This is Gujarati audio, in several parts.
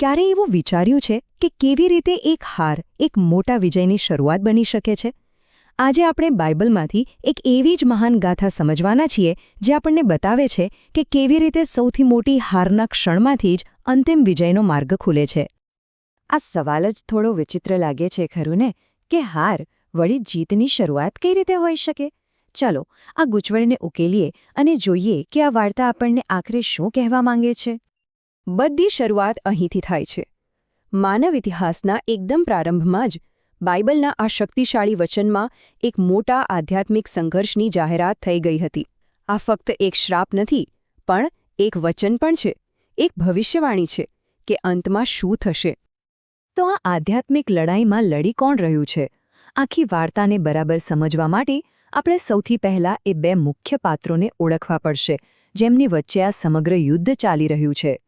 ક્યારેય એવું વિચાર્યું છે કે કેવી રીતે એક હાર એક મોટા વિજયની શરૂઆત બની શકે છે? આજે આપણે બાઇબલમાંથી એક એવી જ મહાન ગાથા સમજવાના છીએ જે આપણને બતાવે છે કે કેવી રીતે સૌથી મોટી હારના ક્ષણમાંથી જ અંતિમ વિજયનો માર્ગ ખુલે છે. આ સવાલ જ થોડો વિચિત્ર લાગે છે ખરું ને, કે હાર વળી જીતની શરૂઆત કઈ રીતે હોઈ શકે? ચાલો આ ગૂંચવણને ઉકેલીએ અને જોઈએ કે આ વાર્તા આપણને આખરે શું કહેવા માંગે છે. બધી શરૂઆત અહીંથી થાય છે. માનવ ઇતિહાસના એકદમ પ્રારંભમાં જ બાઇબલના આ શક્તિશાળી વચનમાં એક મોટા આધ્યાત્મિક સંઘર્ષની જાહેરાત થઈ ગઈ હતી. આ ફક્ત એક શ્રાપ નથી, પણ એક વચન પણ છે, એક ભવિષ્યવાણી છે કે અંતમાં શું થશે. તો આ આધ્યાત્મિક લડાઈમાં લડી કોણ રહ્યું છે? આખી વાર્તાને બરાબર સમજવા માટે આપણે સૌથી પહેલા એ બે મુખ્ય પાત્રોને ઓળખવા પડશે, જેમની વચ્ચે આ સમગ્ર યુદ્ધ ચાલી રહ્યું છે.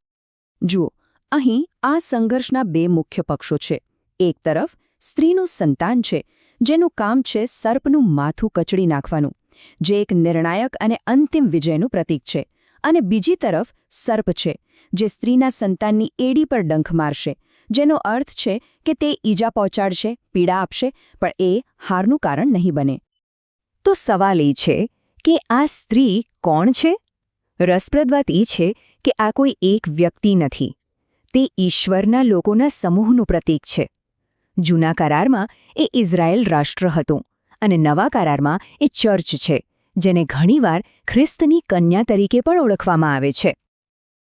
જુઓ, અહીં આ સંઘર્ષના બે મુખ્ય પક્ષો છે. એક તરફ સ્ત્રીનું સંતાન છે, જેનું કામ છે સર્પનું માથું કચડી નાખવાનું, જે એક નિર્ણાયક અને અંતિમ વિજયનું પ્રતીક છે. અને બીજી તરફ સર્પ છે, જે સ્ત્રીના સંતાનની એડી પર ડંખ મારશે, જેનો અર્થ છે કે તે ઈજા પહોંચાડશે, પીડા આપશે, પણ એ હારનું કારણ નહીં બને. તો સવાલ એ છે કે આ સ્ત્રી કોણ છે? રસપ્રદ વાત એ છે કે આ કોઈ એક વ્યક્તિ નથી. તે ઈશ્વરના લોકોના સમૂહનું પ્રતીક છે. જૂના કરારમાં એ ઇઝરાયેલ રાષ્ટ્ર હતું અને નવા કરારમાં એ ચર્ચ છે, જેને ઘણીવાર ખ્રિસ્તની કન્યા તરીકે પણ ઓળખવામાં આવે છે.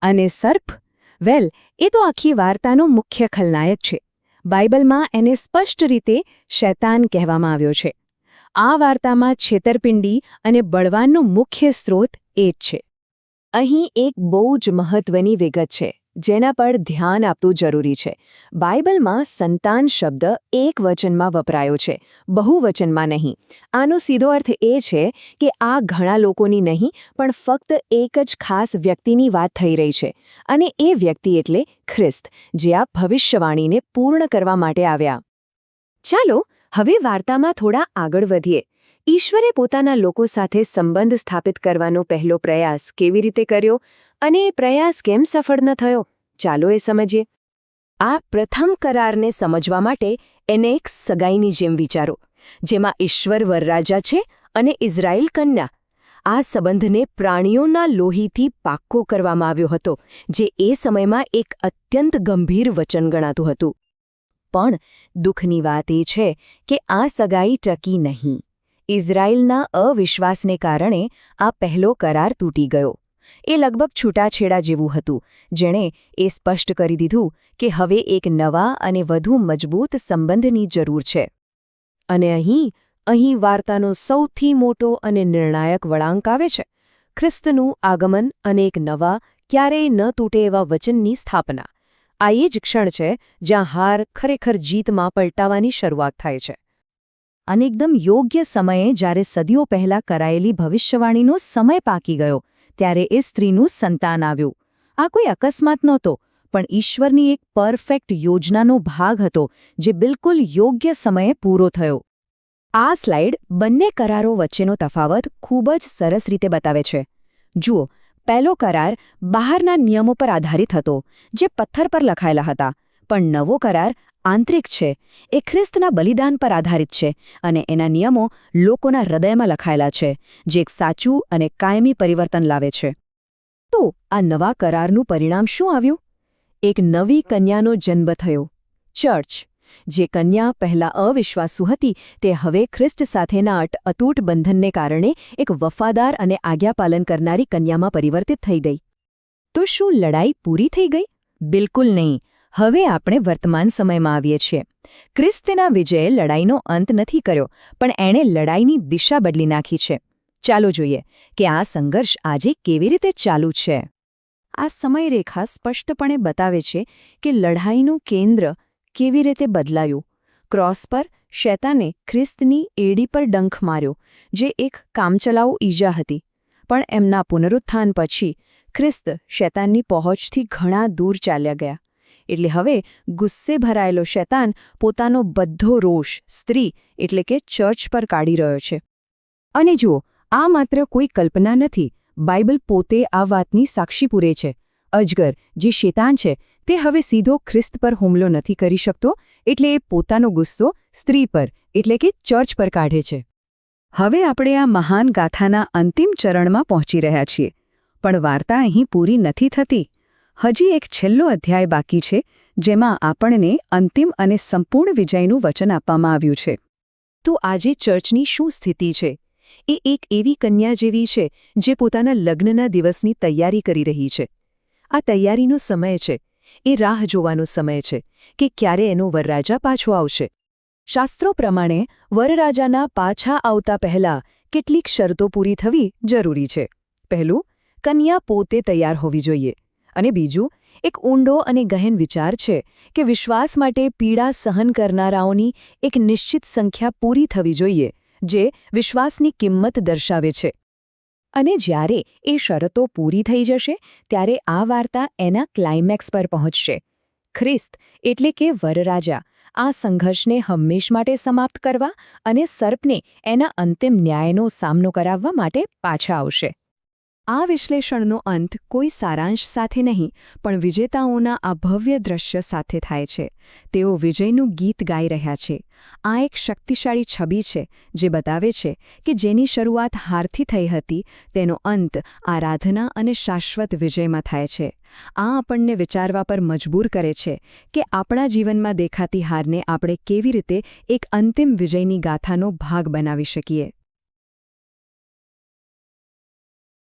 અને સર્પ? વેલ, એ તો આખી વાર્તાનો મુખ્ય ખલનાયક છે. બાઇબલમાં એને સ્પષ્ટ રીતે શૈતાન કહેવામાં આવ્યો છે. આ વાર્તામાં છેતરપિંડી અને બળવાનનો મુખ્ય સ્ત્રોત એ જ છે. અહીં એક બહુ જ મહત્વની વિગત છે, જેના પર ધ્યાન આપવું જરૂરી છે. બાઇબલમાં સંતાન શબ્દ એક વચનમાં વપરાયો છે, બહુવચનમાં નહીં. આનો સીધો અર્થ એ છે કે આ ઘણા લોકોની નહીં, પણ ફક્ત એક જ ખાસ વ્યક્તિની વાત થઈ રહી છે. અને એ વ્યક્તિ એટલે ખ્રિસ્ત, જે આ ભવિષ્યવાણીને પૂર્ણ કરવા માટે આવ્યા. ચાલો હવે વાર્તામાં થોડા આગળ વધીએ. ઈશ્વરે પોતાના લોકો સાથે સંબંધ સ્થાપિત કરવાનો પહેલો પ્રયાસ કેવી રીતે કર્યો અને એ પ્રયાસ કેમ સફળ ન થયો? ચાલો એ સમજીએ. આ પ્રથમ કરારને સમજવા માટે એને એક સગાઈની જેમ વિચારો, જેમાં ઈશ્વર વરરાજા છે અને ઇઝરાયેલ કન્યા. આ સંબંધને પ્રાણીઓના લોહીથી પાક્કો કરવામાં આવ્યો હતો, જે એ સમયમાં એક અત્યંત ગંભીર વચન ગણાતું હતું. પણ દુઃખની વાત એ છે કે આ સગાઈ ટકી નહીં. ઇઝરાયેલના અવિશ્વાસને કારણે આ પહેલો કરાર તૂટી ગયો. એ લગભગ છૂટાછેડા જેવું હતું, જેણે એ સ્પષ્ટ કરી દીધું કે હવે એક નવા અને વધુ મજબૂત સંબંધની જરૂર છે. અને અહીં વાર્તાનો સૌથી મોટો અને નિર્ણાયક વળાંક આવે છે. ખ્રિસ્તનું આગમન અને એક નવા, ક્યારેય ન તૂટે એવા વચનની સ્થાપના. આ એ જ ક્ષણ છે જ્યાં હાર ખરેખર જીતમાં પલટાવાની શરૂઆત થાય છે. અને એકદમ યોગ્ય સમયે, જ્યારે સદીઓ પહેલાં કરાયેલી ભવિષ્યવાણીનો સમય પાકી ગયો, ત્યારે એ સ્ત્રીનું સંતાન આવ્યું. આ કોઈ અકસ્માત નહોતો, પણ ઈશ્વરની એક પરફેક્ટ યોજનાનો ભાગ હતો, જે બિલકુલ યોગ્ય સમયે પૂરો થયો. આ સ્લાઇડ બંને કરારો વચ્ચેનો તફાવત ખૂબ જ સરસ રીતે બતાવે છે. જુઓ, પહેલો કરાર બહારના નિયમો પર આધારિત હતો, જે પથ્થર પર લખાયેલા હતા, પણ નવો કરાર આંતરિક છે. એ ખ્રિસ્તના બલિદાન પર આધારિત છે અને એના નિયમો લોકોના હૃદયમાં લખાયેલા છે, જે એક સાચું અને કાયમી પરિવર્તન લાવે છે. તો આ નવા કરારનું પરિણામ શું આવ્યું? એક નવી કન્યાનો જન્મ થયો, ચર્ચ. જે કન્યા પહેલાં અવિશ્વાસુ હતી, તે હવે ખ્રિસ્ત સાથેના અતૂટ બંધનને કારણે એક વફાદાર અને આજ્ઞાપાલન કરનારી કન્યામાં પરિવર્તિત થઈ ગઈ. તો શું લડાઈ પૂરી થઈ ગઈ? બિલકુલ નહીં. હવે આપણે વર્તમાન સમયમાં આવીએ છીએ. ખ્રિસ્તના વિજયે લડાઈનો અંત નથી કર્યો, પણ એણે લડાઈની દિશા બદલી નાખી છે. ચાલો જોઈએ કે આ સંઘર્ષ આજે કેવી રીતે ચાલુ છે. આ સમયરેખા સ્પષ્ટપણે બતાવે છે કે લડાઈનું કેન્દ્ર કેવી રીતે બદલાયું. ક્રોસ પર શૈતાને ખ્રિસ્તની એડી પર ડંખ માર્યો, જે એક કામચલાઉ ઈજા હતી. પણ એમના પુનરુત્થાન પછી ખ્રિસ્ત શૈતાનની પહોંચથી ઘણા દૂર ચાલ્યા ગયા. એટલે હવે ગુસ્સે ભરાયેલો શૈતાન પોતાનો બધો રોષ સ્ત્રી એટલે કે ચર્ચ પર કાઢી રહ્યો છે. અને જુઓ, આ માત્ર કોઈ કલ્પના નથી. બાઇબલ પોતે આ વાતની સાક્ષી પૂરે છે. અજગર, જે શૈતાન છે, તે હવે સીધો ખ્રિસ્ત પર હુમલો નથી કરી શકતો, એટલે એ પોતાનો ગુસ્સો સ્ત્રી પર એટલે કે ચર્ચ પર કાઢે છે. હવે આપણે આ મહાન ગાથાના અંતિમ ચરણમાં પહોંચી રહ્યા છીએ, પણ વાર્તા અહીં પૂરી નથી થતી. હજી એક છેલ્લો અધ્યાય બાકી છે, જેમાં આપણને અંતિમ અને સંપૂર્ણ વિજયનું વચન આપવામાં આવ્યું છે. તો આજે ચર્ચની શું સ્થિતિ છે? એ એક એવી કન્યા જેવી છે જે પોતાના લગ્નના દિવસની તૈયારી કરી રહી છે. આ તૈયારીનો સમય છે, એ રાહ જોવાનો સમય છે કે ક્યારે એનો વરરાજા પાછો આવશે. શાસ્ત્રો પ્રમાણે વરરાજાના પાછા આવતા પહેલા કેટલીક શરતો પૂરી થવી જરૂરી છે. પહેલું, કન્યા પોતે તૈયાર હોવી જોઈએ. અને બીજું, એક ઊંડો અને ગહેન વિચાર છે કે વિશ્વાસ માટે પીડા સહન કરનારાઓની એક નિશ્ચિત સંખ્યા પૂરી થવી જોઈએ, જે વિશ્વાસની કિંમત દર્શાવે છે. અને જ્યારે એ શરતો પૂરી થઈ જશે, ત્યારે આ વાર્તા એના ક્લાઇમેક્સ પર પહોંચશે. ખ્રિસ્ત એટલે કે વરરાજા આ સંઘર્ષને હંમેશ માટે સમાપ્ત કરવા અને સર્પને એના અંતિમ ન્યાયનો સામનો કરાવવા માટે પાછા આવશે. આ વિશ્લેષણનો અંત કોઈ સારાંશ સાથે નહીં, પણ વિજેતાઓના આ ભવ્ય દ્રશ્ય સાથે થાય છે. તેઓ વિજયનું ગીત ગાઈ રહ્યા છે. આ એક શક્તિશાળી છબી છે જે બતાવે છે કે જેની શરૂઆત હારથી થઈ હતી, તેનો અંત આરાધના અને શાશ્વત વિજયમાં થાય છે. આ આપણને વિચારવા પર મજબૂર કરે છે કે આપણા જીવનમાં દેખાતી હારને આપણે કેવી રીતે એક અંતિમ વિજયની ગાથાનો ભાગ બનાવી શકીએ.